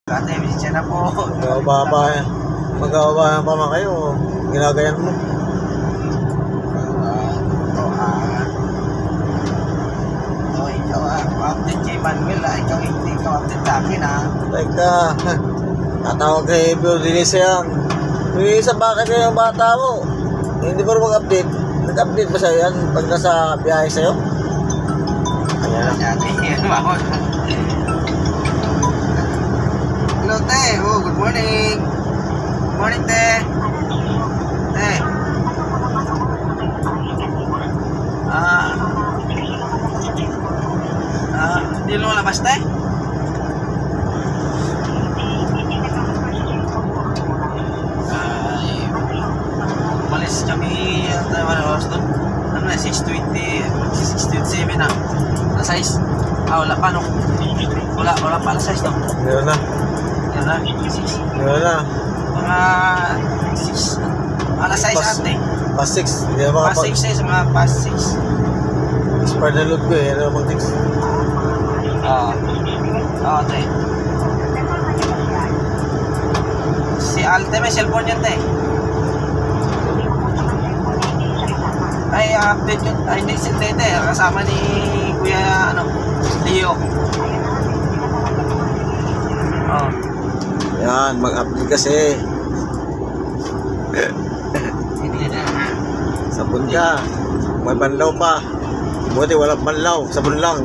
Ate, bisita na po. Mag-aabayan pa man kayo. Ginagayan mo. Ikaw update kay Manuel ikaw hindi ikaw update sa akin Teka, tatawag kay Bill Dinis yan. Isa bakit yung bata mo? Hindi ba mag-update? Nag-update ba sa'yo yan pag nasa biyahe sa'yo? Ayan na. Hello, te. Oh, good morning. Good morning, te. Te. Hindi lumabas, te? Umalis kami, oras doon? Ano na, 6:20, 6:27 na. Alas 6. Wala pa, no? Wala pa, alas 6, no? Meron na. Yan na, 6. Meron na. Mga 6. Alas 6 ate. Past 6. Hindi na Past 6 eh, sa mga past 6. Expired na load ko eh. Ano mag 6? Oo, ate. Si Alte may cellphone yan, te. Ay, update yun. Ay, hindi si Tete. Kasama ni Kuya, Leo. Oo. Yan, mag-update kasi. Sabon ka. May banlaw pa. Buti walang banlaw. Sabon lang.